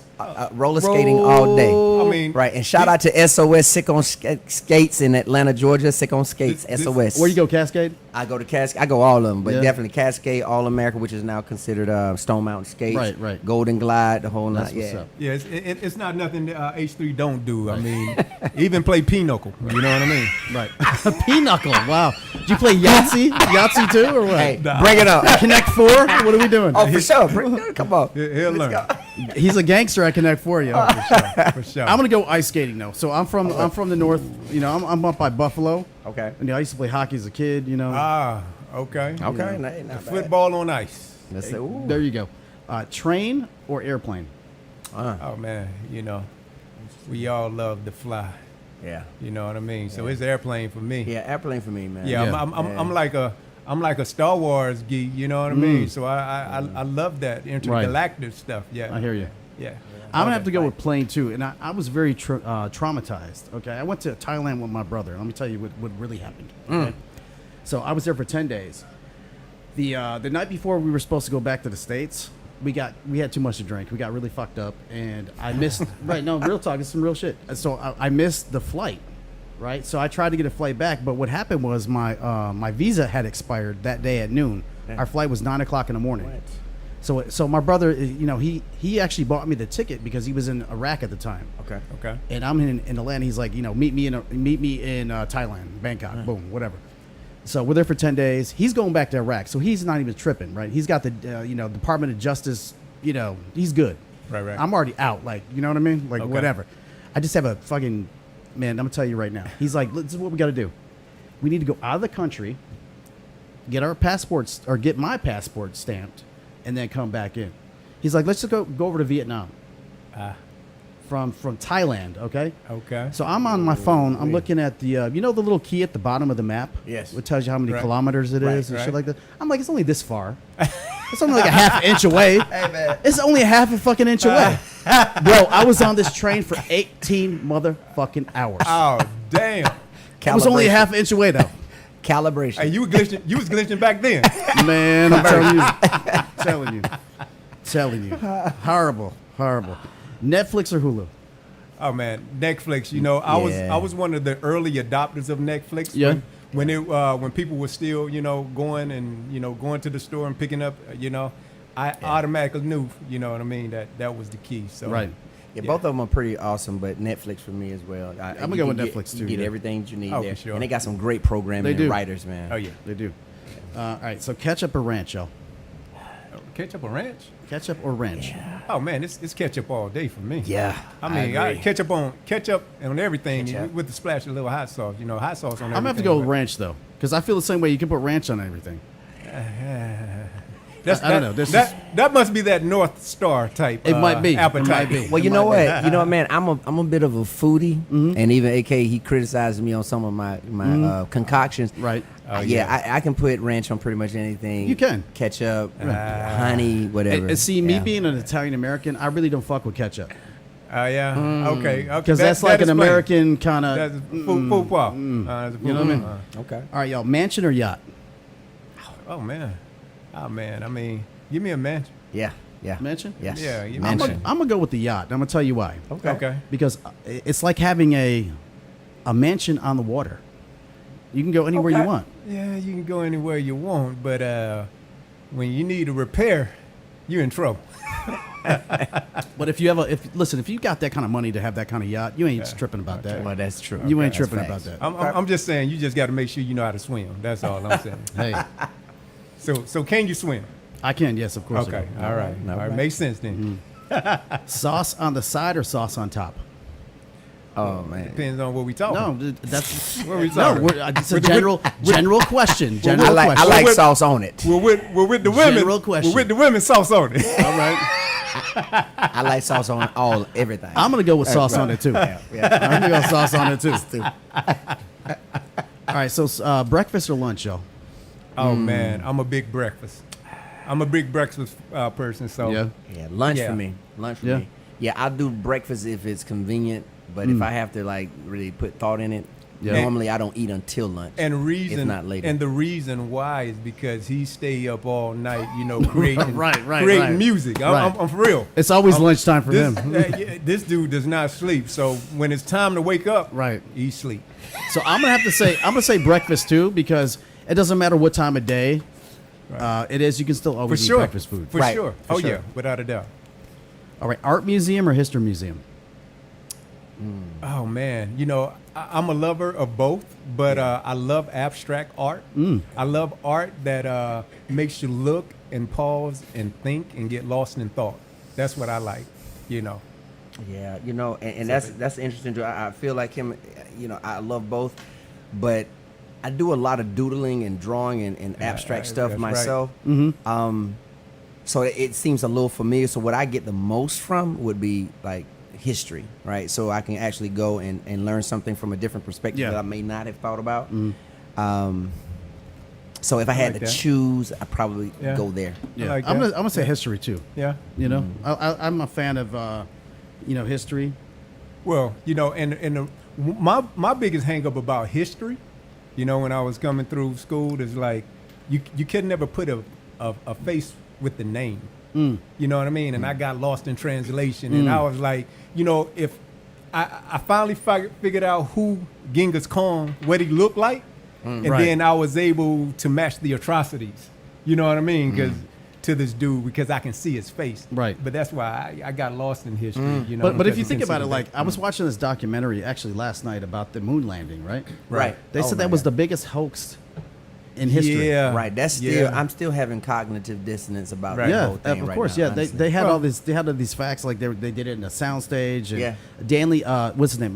Speaker 6: Roller skating all day.
Speaker 7: I mean,
Speaker 6: Right, and shout out to SOS Sick on Skates in Atlanta, Georgia. Sick on Skates, SOS.
Speaker 4: Where you go, Cascade?
Speaker 6: I go to Cascade. I go all of them, but
Speaker 4: Yeah.
Speaker 6: definitely Cascade, All America, which is now considered Stone Mountain Skates.
Speaker 4: Right.
Speaker 6: Golden Glide, the whole
Speaker 4: That's
Speaker 6: night.
Speaker 4: what's
Speaker 6: Yeah.
Speaker 4: up.
Speaker 7: yeah, it's not nothing H3 don't do. I mean, even play pinochle. You know what I mean?
Speaker 4: Right. Pinochle. Wow. Did you play Yahtzee? Yahtzee too, or what?
Speaker 6: Hey, bring it up.
Speaker 4: Connect Four? What are we doing?
Speaker 6: Oh, for sure. Come on.
Speaker 7: He'll learn.
Speaker 4: He's a gangster at Connect Four, yo.
Speaker 7: For sure.
Speaker 4: I'm gonna go ice skating though. So I'm from the north. You know, I'm up by Buffalo.
Speaker 6: Okay.
Speaker 4: And I used to play hockey as a kid. You know.
Speaker 7: Okay.
Speaker 6: Okay. Not bad.
Speaker 7: Football on ice.
Speaker 6: Let's say, ooh.
Speaker 4: There you go. Train or airplane?
Speaker 7: Oh man, you know, we all love to fly.
Speaker 6: Yeah.
Speaker 7: You know what I mean? So it's airplane for me.
Speaker 6: Yeah, airplane for me, man.
Speaker 7: Yeah,
Speaker 4: Yeah.
Speaker 7: I'm like a Star Wars geek. You know what I mean? So I love that intergalactic stuff. Yeah.
Speaker 4: I hear you.
Speaker 7: Yeah.
Speaker 4: I'm gonna have to go with plane too, and I was very traumatized. Okay, I went to Thailand with my brother. Let me tell you what really happened. Okay? So I was there for 10 days. The night before we were supposed to go back to the States, we had too much to drink. We got really fucked up, and I missed. Right, no, real talk. It's some real shit. So I missed the flight. Right, so I tried to get a flight back, but what happened was my visa had expired that day at noon. Our flight was 9 o'clock in the morning.
Speaker 6: What?
Speaker 4: So my brother, you know, he actually bought me the ticket because he was in Iraq at the time.
Speaker 6: Okay.
Speaker 4: And I'm in Atlanta. He's like, you know, meet me in Thailand, Bangkok, boom, whatever. So we're there for 10 days. He's going back to Iraq, so he's not even tripping, right? He's got the Department of Justice, you know, he's good.
Speaker 7: Right.
Speaker 4: I'm already out, like, you know what I mean? Like, whatever. I just have a fucking, man, I'm gonna tell you right now. He's like, this is what we got to do. We need to go out of the country, get our passports, or get my passport stamped, and then come back in. He's like, let's just go over to Vietnam. From Thailand, okay?
Speaker 7: Okay.
Speaker 4: So I'm on my phone. I'm looking at the, the little key at the bottom of the map?
Speaker 6: Yes.
Speaker 4: It tells you how many
Speaker 7: Right.
Speaker 4: kilometers it is and
Speaker 7: Right.
Speaker 4: shit like that. I'm like, it's only this far. It's only like a half inch away.
Speaker 6: Hey, man.
Speaker 4: It's only a half a fucking inch away. Bro, I was on this train for 18 motherfucking hours.
Speaker 7: Oh damn.
Speaker 4: It was only a half inch away, though.
Speaker 6: Calibration.
Speaker 7: Hey, you was glitching back then.
Speaker 4: Man, I'm telling you. Horrible. Netflix or Hulu?
Speaker 7: Oh man, Netflix. You know, I was one of the early adopters of Netflix.
Speaker 4: Yeah.
Speaker 7: When people were still, going to the store and picking up, I automatically knew, you know what I mean, that was the key. So
Speaker 4: Right.
Speaker 6: Yeah, both of them are pretty awesome, but Netflix for me as well.
Speaker 4: I'm gonna go with Netflix too.
Speaker 6: You get
Speaker 4: yeah.
Speaker 6: everything you need
Speaker 7: Oh,
Speaker 6: there,
Speaker 7: for sure.
Speaker 6: and they got some great programming
Speaker 4: They do.
Speaker 6: and writers, man.
Speaker 7: Oh yeah.
Speaker 4: They do. All right, so ketchup or ranch, y'all?
Speaker 7: Ketchup or ranch?
Speaker 4: Ketchup or ranch?
Speaker 7: Oh man, it's ketchup all day for me.
Speaker 6: Yeah,
Speaker 7: I mean,
Speaker 6: agree.
Speaker 7: ketchup on everything with the splash of a little hot sauce. Hot sauce on everything.
Speaker 4: I'm gonna have to go with ranch though, because I feel the same way. You can put ranch on everything. I don't know.
Speaker 7: That must be that North Star type.
Speaker 4: It might be.
Speaker 7: Appetite.
Speaker 4: It might be.
Speaker 6: Well, you know what? You know what, man? I'm a bit of a foodie, and even AK he criticized me on some of my concoctions.
Speaker 4: Right.
Speaker 6: I can put ranch on pretty much anything.
Speaker 4: You can.
Speaker 6: Ketchup, honey, whatever.
Speaker 4: And see, me being an Italian American, I really don't fuck with ketchup.
Speaker 7: Yeah. Okay.
Speaker 4: Because that's like an American kind
Speaker 7: That's
Speaker 4: of.
Speaker 7: food power.
Speaker 4: You know what I mean?
Speaker 6: Okay.
Speaker 4: All right, y'all. Mansion or yacht?
Speaker 7: Oh man. I mean, give me a mansion.
Speaker 6: Yeah.
Speaker 4: Mansion?
Speaker 6: Yes.
Speaker 7: Yeah, you
Speaker 4: I'm
Speaker 6: mansion.
Speaker 4: gonna go with the yacht. I'm gonna tell you why.
Speaker 7: Okay.
Speaker 4: Because it's like having a mansion on the water. You can go anywhere you want.
Speaker 7: Yeah, you can go anywhere you want, but when you need a repair, you're in trouble.
Speaker 4: But if you got that kind of money to have that kind of yacht, you ain't tripping about that.
Speaker 6: Well, that's true.
Speaker 4: You ain't
Speaker 6: That's
Speaker 4: tripping about
Speaker 6: facts.
Speaker 4: that.
Speaker 7: I'm just saying, you just got to make sure you know how to swim. That's all I'm saying.
Speaker 4: Hey,
Speaker 7: So can you swim?
Speaker 4: I can. Yes, of course. I
Speaker 7: Okay.
Speaker 4: can.
Speaker 7: All right. All right. Makes sense then.
Speaker 4: Sauce on the side or sauce on top?
Speaker 6: Oh man.
Speaker 7: Depends on what we talking.
Speaker 4: No, that's
Speaker 7: What we
Speaker 4: no.
Speaker 7: talking?
Speaker 4: It's a general question. General
Speaker 6: I
Speaker 4: question.
Speaker 6: like
Speaker 7: with-
Speaker 6: sauce on it.
Speaker 7: We're with the women.
Speaker 4: General question.
Speaker 7: We're with the women. Sauce on it.
Speaker 4: All right.
Speaker 6: I like sauce on everything.
Speaker 4: I'm gonna go with sauce on it too.
Speaker 6: Yeah.
Speaker 4: I'm gonna go sauce on it too. All right. So breakfast or lunch, y'all?
Speaker 7: Oh man, I'm a big breakfast. I'm a big breakfast person. So
Speaker 4: Yeah.
Speaker 6: Yeah, lunch
Speaker 7: Yeah.
Speaker 6: for me. Lunch for
Speaker 4: Yeah.
Speaker 6: me. Yeah, I'll do breakfast if it's convenient, but if I have to like really put thought in it,
Speaker 4: Yeah.
Speaker 6: Normally, I don't eat until lunch.
Speaker 7: And reason,
Speaker 6: if not later.
Speaker 7: and the reason why is because he stay up all night, creating,
Speaker 4: Right,
Speaker 7: creating music. I'm for real.
Speaker 4: It's always lunchtime for
Speaker 7: this,
Speaker 4: him.
Speaker 7: This dude does not sleep. So when it's time to wake up,
Speaker 4: Right.
Speaker 7: he sleep.
Speaker 4: So I'm gonna say breakfast too, because it doesn't matter what time of day it is. You can still
Speaker 7: For
Speaker 4: always eat
Speaker 7: sure.
Speaker 4: breakfast food.
Speaker 7: For sure. Oh yeah, without a doubt.
Speaker 4: All right, art museum or history museum?
Speaker 7: Oh man, I'm a lover of both, but I love abstract art. I love art that makes you look and pause and think and get lost in thought. That's what I like.
Speaker 6: Yeah, and that's interesting too. I feel like him. I love both, but I do a lot of doodling and drawing and abstract stuff
Speaker 7: that's
Speaker 6: myself.
Speaker 4: Mm-hmm.
Speaker 6: So it seems a little familiar. So what I get the most from would be like history, right? So I can actually go and learn something from a different perspective that I may not have thought about. So if I had
Speaker 7: like
Speaker 6: to
Speaker 7: that.
Speaker 6: choose, I'd probably go there.
Speaker 4: Yeah,
Speaker 7: like
Speaker 4: I'm
Speaker 7: that.
Speaker 4: gonna say history too.
Speaker 7: Yeah.
Speaker 4: I'm a fan of history.
Speaker 7: Well, my biggest hang up about history, when I was coming through school, is like you can never put a face with the name. You know what I mean? And I got lost in translation, and I was like, if I finally figured out who Genghis Khan, what he looked like, and then I was able to match the atrocities. You know what I mean? Because to this dude, because I can see his face.
Speaker 4: Right.
Speaker 7: But that's why I got lost in history.
Speaker 4: But if
Speaker 7: because
Speaker 4: you
Speaker 7: he
Speaker 4: think about it,
Speaker 7: considered
Speaker 4: like I was watching this documentary actually last night about the moon landing, right?
Speaker 6: Right.
Speaker 4: They said that was the biggest hoax in history.
Speaker 7: Yeah.
Speaker 6: Right. That's still I'm still having cognitive dissonance about the whole thing
Speaker 4: of
Speaker 6: right
Speaker 4: course.
Speaker 6: now,
Speaker 4: Yeah,
Speaker 6: honestly.
Speaker 4: they had all these. They had all these facts, like they did it in a soundstage. And
Speaker 6: Yeah.
Speaker 4: Danley, what's his name?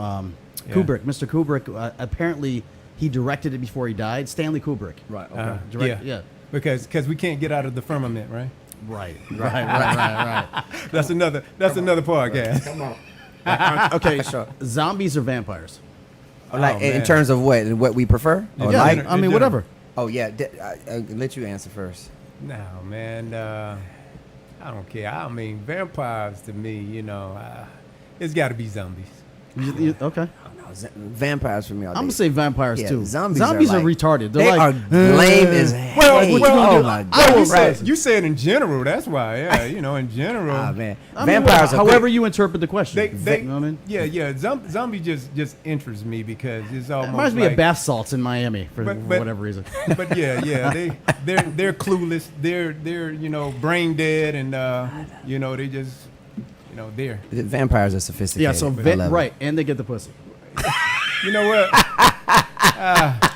Speaker 4: Kubrick. Mr. Kubrick. Apparently, he directed it before he died. Stanley Kubrick.
Speaker 6: Right. Okay.
Speaker 4: Yeah.
Speaker 7: Because we can't get out of the firmament, right?
Speaker 4: Right. Right.
Speaker 7: That's another podcast.
Speaker 6: Come on.
Speaker 4: Okay.
Speaker 6: Sure.
Speaker 4: Zombies or vampires?
Speaker 6: Like in
Speaker 7: man.
Speaker 6: terms of what we prefer? Or
Speaker 4: Yeah.
Speaker 6: like?
Speaker 4: I mean, whatever.
Speaker 6: Oh yeah. I'll let you answer first.
Speaker 7: No, man. I don't care. I mean, vampires to me, it's got to be zombies.
Speaker 4: Okay.
Speaker 6: Vampires for me all day.
Speaker 4: I'm gonna say vampires
Speaker 6: Yeah,
Speaker 4: too.
Speaker 6: zombies
Speaker 4: are
Speaker 6: like-
Speaker 4: retarded. They're
Speaker 6: They
Speaker 4: like,
Speaker 6: are lame as hell. Oh my God.
Speaker 7: You said in general. That's why. Yeah, in general.
Speaker 6: Ah man.
Speaker 4: I mean,
Speaker 6: Vampires are
Speaker 4: however you interpret the question.
Speaker 7: They,
Speaker 4: you know what I mean?
Speaker 7: yeah. Zombie just interests me because it's
Speaker 4: It
Speaker 7: almost
Speaker 4: reminds me
Speaker 7: like,
Speaker 4: of bath salts in Miami for
Speaker 7: But-
Speaker 4: whatever reason.
Speaker 7: But yeah, they're clueless. They're brain dead, and they just there.
Speaker 6: The vampires are sophisticated.
Speaker 4: Yeah, so
Speaker 6: I love it.
Speaker 4: right, and they get the pussy.
Speaker 7: You know what?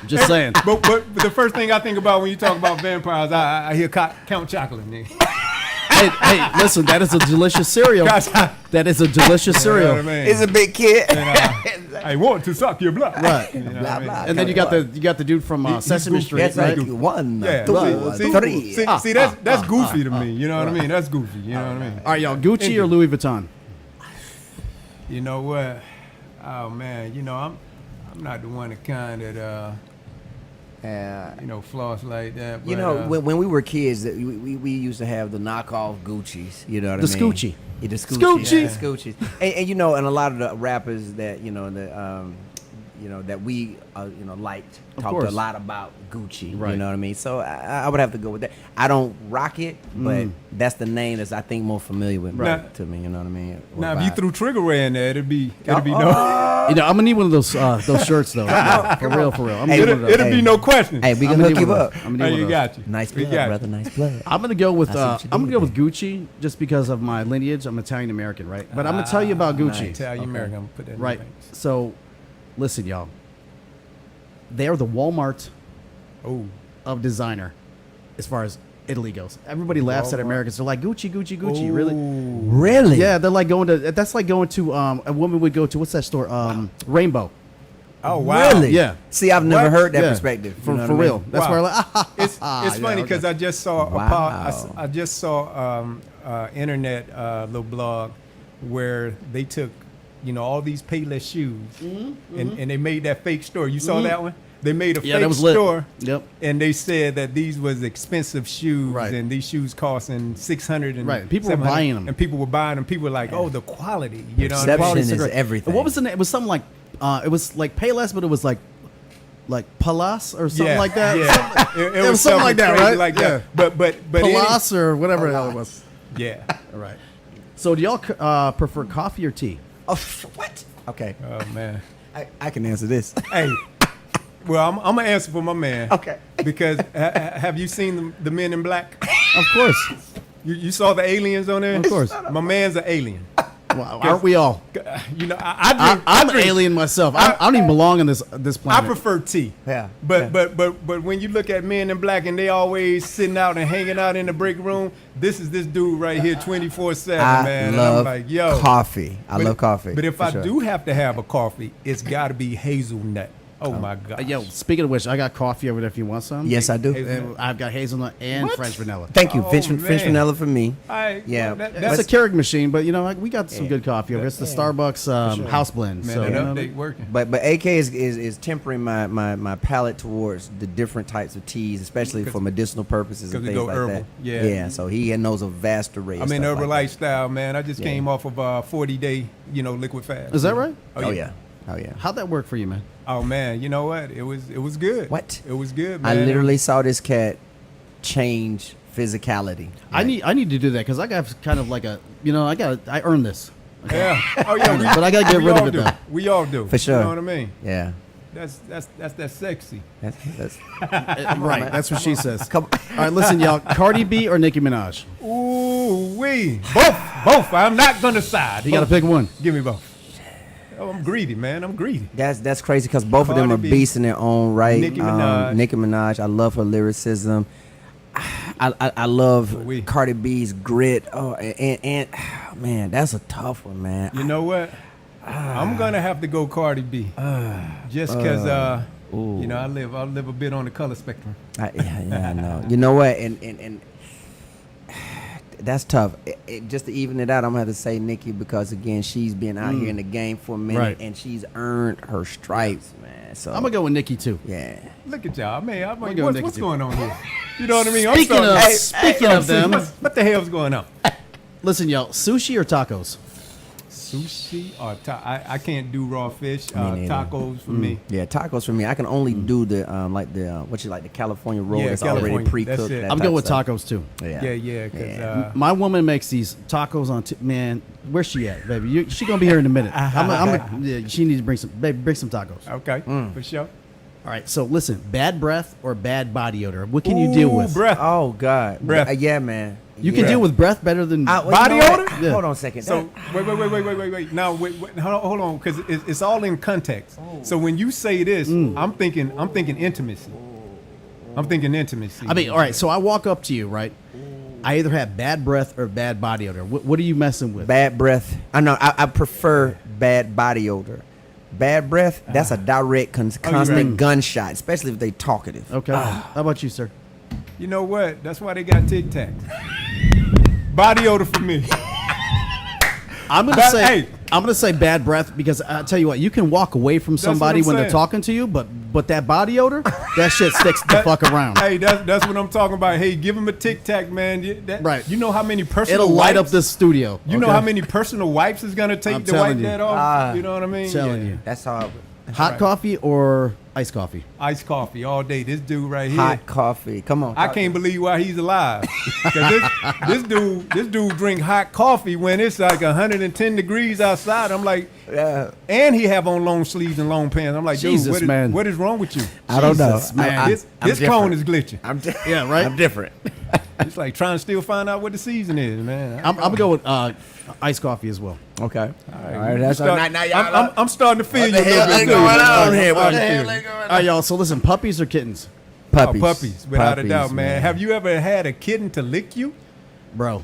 Speaker 4: Just saying.
Speaker 7: But the first thing I think about when you talk about vampires, I hear Count Chocolate. Nigga.
Speaker 4: Hey, listen, that is a delicious cereal. That is a delicious
Speaker 7: You know
Speaker 4: cereal.
Speaker 7: what I mean?
Speaker 6: It's a big kid.
Speaker 7: And, I want to suck your blood.
Speaker 4: Right.
Speaker 7: You know what
Speaker 6: Blah,
Speaker 7: I mean?
Speaker 6: blah.
Speaker 4: And then you got the dude from Sesame
Speaker 7: goofy.
Speaker 4: Street,
Speaker 6: That's
Speaker 4: right?
Speaker 6: like 1,
Speaker 7: Yeah.
Speaker 6: 2, 3.
Speaker 7: See, that's goofy to me. You know what I mean? That's goofy. You know what I mean?
Speaker 4: All right, y'all, Gucci or Louis Vuitton?
Speaker 7: You know what? Oh man, I'm not the one that kind of floss like that. But,
Speaker 6: when we were kids, we used to have the knockoff Gucci's. You know what
Speaker 4: The
Speaker 6: I mean?
Speaker 4: Scoochie.
Speaker 6: Yeah, the Scoochie.
Speaker 4: Scoochie.
Speaker 6: Yeah, the Scoochies. And and a lot of the rappers that that we liked
Speaker 4: Of
Speaker 6: talked
Speaker 4: course.
Speaker 6: a lot about Gucci. You
Speaker 4: Right.
Speaker 6: know what I mean? So I would have to go with that. I don't rock it, but that's the name that's I think more familiar with
Speaker 7: Right.
Speaker 6: to me. You know what I mean? Or
Speaker 7: now if you
Speaker 6: vibe.
Speaker 7: threw Trigger Ray in there, it'd be no.
Speaker 4: You know, I'm gonna need one of those shirts though. For real. I'm gonna need one of those.
Speaker 7: It'll be no question.
Speaker 6: Hey, we
Speaker 4: I'm
Speaker 6: can
Speaker 4: gonna
Speaker 6: hook
Speaker 4: need
Speaker 6: you
Speaker 4: one of
Speaker 6: up.
Speaker 4: those. I'm gonna need one of those.
Speaker 7: Got you.
Speaker 6: Nice
Speaker 7: We
Speaker 6: blood,
Speaker 7: got
Speaker 6: brother. Nice blood.
Speaker 4: I'm gonna go with
Speaker 6: I see what you did
Speaker 4: Gucci just because of my lineage. I'm Italian American, right? But I'm gonna tell you about Gucci.
Speaker 7: Italian American. I'm gonna put that in
Speaker 4: Right.
Speaker 7: the banks.
Speaker 4: So, listen, y'all. They are the Walmart
Speaker 7: Oh.
Speaker 4: of designer, as far as Italy goes. Everybody laughs at Americans. They're like Gucci. Really?
Speaker 6: Really?
Speaker 4: Yeah, they're like going to. That's like going to. A woman would go to what's that store? Rainbow.
Speaker 7: Oh wow.
Speaker 6: Really?
Speaker 4: Yeah.
Speaker 6: See, I've never
Speaker 7: What?
Speaker 6: heard that
Speaker 4: Yeah.
Speaker 6: perspective. You
Speaker 4: For
Speaker 6: know what I
Speaker 4: real.
Speaker 6: mean?
Speaker 4: That's
Speaker 7: Wow.
Speaker 4: where like.
Speaker 7: It's
Speaker 4: yeah,
Speaker 7: funny because
Speaker 4: okay.
Speaker 7: I just saw
Speaker 6: Wow.
Speaker 7: I just saw internet little blog where they took all these Payless shoes and they made that fake store. You saw that one? They made a
Speaker 4: Yeah, that
Speaker 7: fake
Speaker 4: was lit.
Speaker 7: store.
Speaker 4: Yep.
Speaker 7: And they said that these was expensive shoes,
Speaker 4: Right.
Speaker 7: and these shoes costing $600 and
Speaker 4: Right. People were
Speaker 7: 700,
Speaker 4: buying them.
Speaker 7: and people were buying them. People were like, "Oh, the quality," you know.
Speaker 6: Perception
Speaker 4: Quality
Speaker 6: is
Speaker 4: cigarette.
Speaker 6: everything.
Speaker 4: What was the name? It was something like. It was like Payless, but it was like like Palace or something
Speaker 7: Yeah,
Speaker 4: like that.
Speaker 7: Yeah,
Speaker 4: It was something like that,
Speaker 7: crazy
Speaker 4: right?
Speaker 7: Like that.
Speaker 4: Yeah.
Speaker 7: But
Speaker 4: Palace or whatever the hell it was.
Speaker 7: yeah.
Speaker 4: All right. So do y'all prefer coffee or tea?
Speaker 6: Oh, what? Okay.
Speaker 7: Oh man.
Speaker 6: I can answer this.
Speaker 7: Hey. Well, I'm gonna answer for my man.
Speaker 6: Okay.
Speaker 7: Because have you seen the Men in Black?
Speaker 4: Of course.
Speaker 7: You saw the aliens on there?
Speaker 4: Of course.
Speaker 7: My man's an alien.
Speaker 4: Well, aren't we all?
Speaker 7: You know, I'm
Speaker 4: I'm an alien myself. I don't even belong on this planet.
Speaker 7: I prefer tea.
Speaker 6: Yeah.
Speaker 7: But when you look at Men in Black and they always sitting out and hanging out in the break room, this is this dude right here 24/7, man. And
Speaker 6: love
Speaker 7: I'm like, yo,
Speaker 6: coffee. I love coffee.
Speaker 7: But if
Speaker 6: for
Speaker 7: I
Speaker 6: sure.
Speaker 7: do have to have a coffee, it's got to be hazelnut. Oh my god.
Speaker 4: Yo, speaking of which, I got coffee over there if you want some.
Speaker 6: Yes, I do.
Speaker 7: Hazelnut.
Speaker 4: I've got hazelnut and
Speaker 7: What?
Speaker 4: French vanilla.
Speaker 6: Thank you.
Speaker 7: Oh,
Speaker 6: French
Speaker 7: man.
Speaker 6: vanilla for me.
Speaker 7: Yeah.
Speaker 6: Yeah.
Speaker 4: It's a Keurig machine, but you know we got some good coffee over here. It's the Starbucks house blend.
Speaker 7: Man,
Speaker 4: so
Speaker 7: that
Speaker 4: you know,
Speaker 7: update working.
Speaker 6: But AK is tempering my palate towards the different types of teas, especially for medicinal purposes and
Speaker 7: 'cause we
Speaker 6: things
Speaker 7: go
Speaker 6: like
Speaker 7: herbal.
Speaker 6: that.
Speaker 7: Yeah.
Speaker 6: So he knows a vast array.
Speaker 7: I'm
Speaker 6: of
Speaker 7: in
Speaker 6: stuff
Speaker 7: urban
Speaker 6: like
Speaker 7: lifestyle, man. I just
Speaker 6: Yeah.
Speaker 7: came off of a 40-day, liquid fast.
Speaker 4: is that right?
Speaker 6: that. Oh yeah. Oh yeah.
Speaker 4: How'd that work for you, man?
Speaker 7: Oh man, you know what? It was good.
Speaker 6: What?
Speaker 7: It was good,
Speaker 6: I
Speaker 7: man.
Speaker 6: literally saw this cat change physicality.
Speaker 4: I need to do that because I got kind of like I earned this.
Speaker 7: Yeah. Oh yeah.
Speaker 4: But I gotta get
Speaker 7: we
Speaker 4: rid of
Speaker 7: all
Speaker 4: it
Speaker 7: do.
Speaker 4: though.
Speaker 7: We all do.
Speaker 6: For sure.
Speaker 7: You know what I mean?
Speaker 6: Yeah.
Speaker 7: That's that sexy.
Speaker 6: That's
Speaker 4: Right, that's what she says.
Speaker 6: Come
Speaker 4: All right, listen, y'all. Cardi B or Nicki Minaj?
Speaker 7: Ooh wee. Both. I'm not gonna side.
Speaker 4: You got to
Speaker 7: Both.
Speaker 4: pick one.
Speaker 7: Give me both. Oh, I'm greedy, man. I'm greedy.
Speaker 6: That's crazy because both of them are
Speaker 7: Cardi B,
Speaker 6: beasts in their own right.
Speaker 7: Nicki Minaj.
Speaker 6: Nicki Minaj, I love her lyricism. I love
Speaker 7: Oui.
Speaker 6: Cardi B's grit. Oh, and man, that's a tough one, man.
Speaker 7: You know what? I'm gonna have to go Cardi B. Just because I live a bit on the color spectrum.
Speaker 6: I know. You know what? And that's tough. Just to even it out, I'm gonna have to say Nicki because again, she's been out here in the game for a minute
Speaker 4: Right.
Speaker 6: and she's earned her stripes, man. So
Speaker 4: I'm gonna go with Nicki too.
Speaker 6: yeah.
Speaker 7: Look at y'all, man. I'm like,
Speaker 4: go
Speaker 7: what's
Speaker 4: Nicki.
Speaker 7: going on here? You know what I mean?
Speaker 4: Speaking of them,
Speaker 7: what the hell's going on?
Speaker 4: listen, y'all. Sushi or tacos?
Speaker 7: Sushi or I can't do raw fish.
Speaker 6: Me neither.
Speaker 7: Tacos for me.
Speaker 6: Yeah, tacos for me. I can only do the the California roll
Speaker 7: Yeah,
Speaker 6: that's
Speaker 7: California.
Speaker 6: already pre-cooked.
Speaker 7: That's it.
Speaker 6: that
Speaker 4: I'm
Speaker 6: type
Speaker 4: going with
Speaker 6: stuff.
Speaker 4: tacos too.
Speaker 7: Yeah. Because
Speaker 4: My woman makes these tacos on. Man, where's she at, baby? She gonna be here in a minute. She needs to bring some. Baby, bring some tacos.
Speaker 7: okay, for sure.
Speaker 4: All right. So listen, bad breath or bad body odor. What can you deal with?
Speaker 7: Breath.
Speaker 6: Oh God,
Speaker 7: Breath.
Speaker 6: Yeah, man.
Speaker 4: You can deal with breath better than
Speaker 6: Well,
Speaker 7: Body
Speaker 6: you know what?
Speaker 7: odor?
Speaker 4: Yeah.
Speaker 6: Hold on a second.
Speaker 7: So wait. Now wait, hold on, because it's all in context. So when you say this, I'm thinking intimacy. I'm thinking intimacy.
Speaker 4: I mean, all right. So I walk up to you, right? I either have bad breath or bad body odor. What are you messing with?
Speaker 6: Bad breath. I know. I prefer bad body odor. Bad breath. That's a direct, constant
Speaker 7: right.
Speaker 6: gunshot, especially if they talkative.
Speaker 4: Okay. How about you, sir?
Speaker 7: You know what? That's why they got Tic Tacs. Body odor for me.
Speaker 4: I'm gonna say bad breath because I tell you what, you can walk away from somebody
Speaker 7: what I'm
Speaker 4: when they're
Speaker 7: saying.
Speaker 4: talking to you, but that body odor, that shit sticks the fuck around.
Speaker 7: Hey, that's what I'm talking about. Hey, give them a Tic Tac, man.
Speaker 4: Right.
Speaker 7: You know how many personal
Speaker 4: It'll light up
Speaker 7: wipes-
Speaker 4: this studio.
Speaker 7: You know
Speaker 4: okay?
Speaker 7: how many personal wipes it's gonna take
Speaker 4: I'm
Speaker 7: to wipe
Speaker 4: telling you.
Speaker 7: that off? You know what I mean?
Speaker 4: Telling
Speaker 7: Yeah.
Speaker 4: you.
Speaker 6: That's how.
Speaker 4: Hot
Speaker 7: right.
Speaker 4: coffee or iced coffee?
Speaker 7: Iced coffee all day. This dude right here.
Speaker 6: Hot coffee. Come on.
Speaker 7: I can't believe why he's alive. 'Cause this dude drink hot coffee when it's like 110 degrees outside. I'm like,
Speaker 6: Yeah.
Speaker 7: and he have on long sleeves and long pants. I'm like, dude,
Speaker 4: Jesus, man.
Speaker 7: what is wrong with you?
Speaker 6: I don't know.
Speaker 4: Jesus, man.
Speaker 7: This
Speaker 6: I'm
Speaker 7: cone
Speaker 6: different.
Speaker 7: is glitching.
Speaker 4: Yeah, right?
Speaker 6: I'm different.
Speaker 7: It's like trying to still find out what the season is, man.
Speaker 4: I'm gonna go with iced coffee as well.
Speaker 6: Okay.
Speaker 7: All
Speaker 6: right, that's
Speaker 7: I'm starting to feel you a
Speaker 6: the hell
Speaker 7: little bit.
Speaker 6: ain't going on here?
Speaker 7: I'm
Speaker 6: What
Speaker 7: starting
Speaker 6: the
Speaker 7: to
Speaker 6: hell
Speaker 7: feel
Speaker 6: ain't
Speaker 7: you.
Speaker 6: going
Speaker 4: All right, y'all. So listen, puppies or kittens,
Speaker 6: Puppies.
Speaker 7: Puppies, without a doubt,
Speaker 6: Puppies,
Speaker 7: man. Have you ever had a kitten to lick you?
Speaker 4: bro?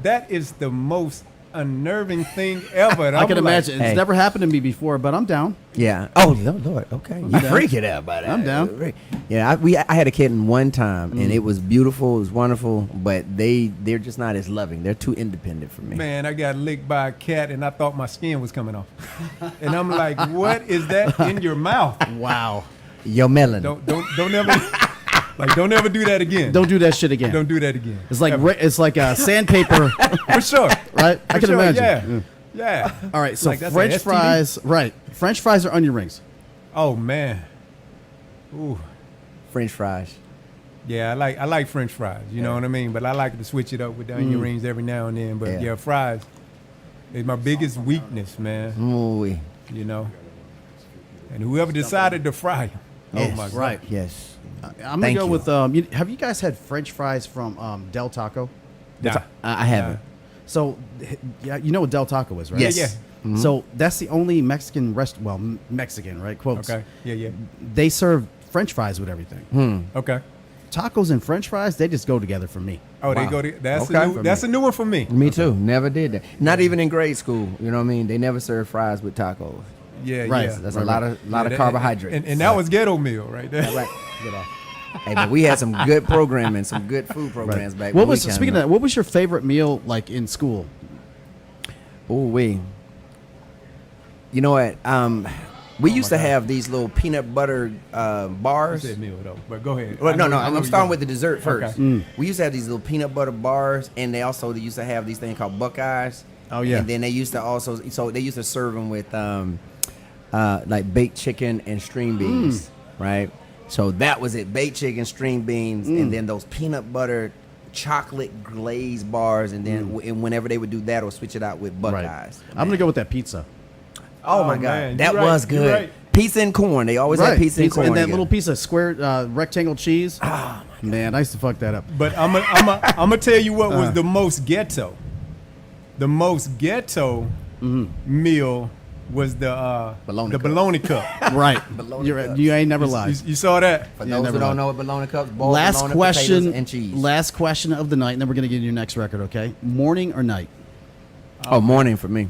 Speaker 7: That is the most unnerving thing ever. And
Speaker 4: I
Speaker 7: I'm
Speaker 4: can
Speaker 7: like,
Speaker 4: imagine. It's
Speaker 6: hey.
Speaker 4: never happened to me before, but I'm down.
Speaker 6: Yeah. Oh Lord. Okay. You
Speaker 4: down.
Speaker 6: freaking out about that.
Speaker 4: I'm down.
Speaker 6: Yeah. I had a kitten one time, and it was beautiful. It was wonderful, but they're just not as loving. They're too independent for me.
Speaker 7: Man, I got licked by a cat and I thought my skin was coming off. And I'm like, what is that in your mouth?
Speaker 4: Wow.
Speaker 6: Your melon.
Speaker 7: Don't ever don't ever do that again.
Speaker 4: Don't do that shit again.
Speaker 7: Don't do that again.
Speaker 4: It's like
Speaker 7: Ever.
Speaker 4: it's like sandpaper,
Speaker 7: For sure.
Speaker 4: right? I
Speaker 7: For
Speaker 4: can
Speaker 7: sure,
Speaker 4: imagine.
Speaker 7: Yeah.
Speaker 4: All right, so
Speaker 7: Like, that's a
Speaker 4: French
Speaker 7: STD?
Speaker 4: fries, right? French fries or onion rings?
Speaker 7: Oh man. Ooh.
Speaker 6: French fries.
Speaker 7: Yeah, I like French fries. You know what I mean? But I like to switch it up with the onion rings every now and then. But yeah, fries is my biggest weakness, man.
Speaker 6: Ooh.
Speaker 7: You know? And whoever decided to fry them.
Speaker 6: Yes.
Speaker 7: Oh, my God.
Speaker 4: Right.
Speaker 6: Yes.
Speaker 4: I'm going to go with, have you guys had French fries from Del Taco?
Speaker 7: Nah.
Speaker 6: I haven't.
Speaker 4: So, yeah, you know what Del Taco is, right?
Speaker 6: Yes.
Speaker 7: Yeah.
Speaker 6: Mhm.
Speaker 4: So that's the only Mexican Mexican, right? Quotes.
Speaker 7: Okay. Yeah.
Speaker 4: They serve French fries with everything.
Speaker 7: Okay.
Speaker 4: Tacos and French fries, they just go together for me.
Speaker 7: Oh, they
Speaker 6: Wow.
Speaker 7: go to, that's
Speaker 6: Okay.
Speaker 7: a new one for me.
Speaker 6: Me too. Never did that. Not even in grade school. You know what I mean? They never served fries with tacos.
Speaker 7: Yeah,
Speaker 4: Right.
Speaker 7: yeah.
Speaker 6: That's a lot of carbohydrates.
Speaker 7: And that was ghetto meal right there.
Speaker 6: Right. Get off. Hey, but we had some good programming, some good food programs back.
Speaker 4: What
Speaker 6: when
Speaker 4: was
Speaker 6: we came
Speaker 4: speaking of
Speaker 6: up.
Speaker 4: that? What was your favorite meal like in school?
Speaker 6: Ooh, you know what? We used to have these little peanut butter
Speaker 7: I
Speaker 6: bars.
Speaker 7: said meal though, but go ahead.
Speaker 6: Well,
Speaker 7: I
Speaker 6: no,
Speaker 7: know
Speaker 6: I'm
Speaker 7: you're
Speaker 6: starting
Speaker 7: going.
Speaker 6: with the dessert first.
Speaker 7: Okay.
Speaker 6: We used to have these little peanut butter bars, and they used to have these things called Buckeyes.
Speaker 4: Oh, yeah.
Speaker 6: And then they used to serve them with like baked chicken and string beans, right? So that was it: baked chicken, string beans, and then those peanut butter chocolate glazed bars, and then and whenever they would do that, or switch it out with Buckeyes.
Speaker 4: Right. I'm gonna go with that pizza.
Speaker 6: Oh my God,
Speaker 7: man,
Speaker 6: that
Speaker 7: you're right,
Speaker 6: was
Speaker 7: you're
Speaker 6: good.
Speaker 7: right.
Speaker 6: Pizza and corn. They always had pizza and corn.
Speaker 4: and that
Speaker 6: together.
Speaker 4: little piece of square rectangle cheese. Man, I used to fuck that up.
Speaker 7: But I'm gonna tell you what was the most ghetto. The most ghetto meal was the bologna cup.
Speaker 4: Right.
Speaker 6: Bologna
Speaker 4: You're right.
Speaker 6: cups.
Speaker 4: You ain't never lied.
Speaker 7: You saw that?
Speaker 6: For
Speaker 4: Yeah,
Speaker 6: those
Speaker 4: never
Speaker 6: who don't
Speaker 4: mind.
Speaker 6: know what bologna cups, boiled
Speaker 4: Last
Speaker 6: bologna,
Speaker 4: question.
Speaker 6: potatoes, and cheese.
Speaker 4: Last question of the night, and then we're gonna get your next record. Okay, morning or night?
Speaker 6: Oh, morning for me.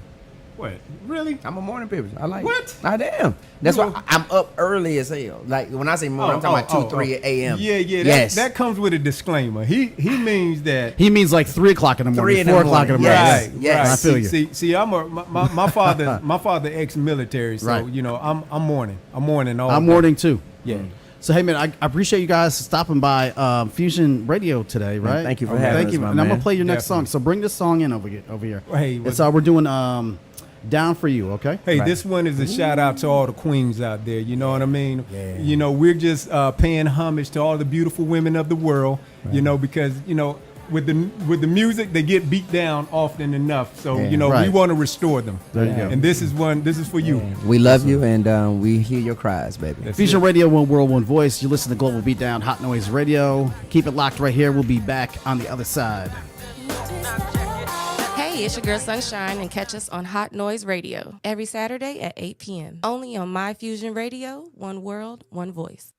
Speaker 7: What? Really?
Speaker 6: I'm a morning person. I like
Speaker 7: What?
Speaker 6: it. I am. That's
Speaker 7: You
Speaker 6: why
Speaker 7: know-
Speaker 6: I'm up early as hell. Like when I say morning, I'm talking about 2, 3 a.m.
Speaker 7: Yeah.
Speaker 6: Yes.
Speaker 7: That comes with a disclaimer. He means that.
Speaker 4: He means like 3 o'clock in the morning,
Speaker 6: 3 in the
Speaker 4: 4 o'clock in the
Speaker 6: morning.
Speaker 4: morning.
Speaker 6: Yes. Yes.
Speaker 4: I feel you.
Speaker 7: See, my father ex-military, so
Speaker 4: Right.
Speaker 7: I'm morning. I'm morning all.
Speaker 4: I'm
Speaker 7: day.
Speaker 4: morning too.
Speaker 7: Yeah.
Speaker 4: So hey man, I appreciate you guys stopping by Fusion Radio today, right?
Speaker 6: thank you for having
Speaker 4: Thank
Speaker 6: us,
Speaker 4: you,
Speaker 6: my
Speaker 4: and I'm gonna
Speaker 6: man.
Speaker 4: play your next
Speaker 7: Definitely.
Speaker 4: song. So bring this song in over here.
Speaker 7: Hey,
Speaker 4: it's we're doing Down for You, okay?
Speaker 7: Hey,
Speaker 6: Right.
Speaker 7: this one is a shout out to all the queens out there. You know what I mean?
Speaker 6: Yeah.
Speaker 7: You know, we're just paying homage to all the beautiful women of the world. You know, because with the music they get beat down often enough. So
Speaker 6: Yeah.
Speaker 7: we
Speaker 4: Right.
Speaker 7: want to restore them.
Speaker 4: There you go.
Speaker 7: And this is for you.
Speaker 6: We love you, and we hear your cries, baby.
Speaker 7: That's
Speaker 4: Fusion
Speaker 7: it.
Speaker 4: Radio, One World, One Voice. You listen to Global Beatdown, Hot Noise Radio. Keep it locked right here. We'll be back on the other side.
Speaker 2: Hey, it's your girl Sunshine, and catch us on Hot Noise Radio every Saturday at 8 p.m. Only on My Fusion Radio, One World, One Voice.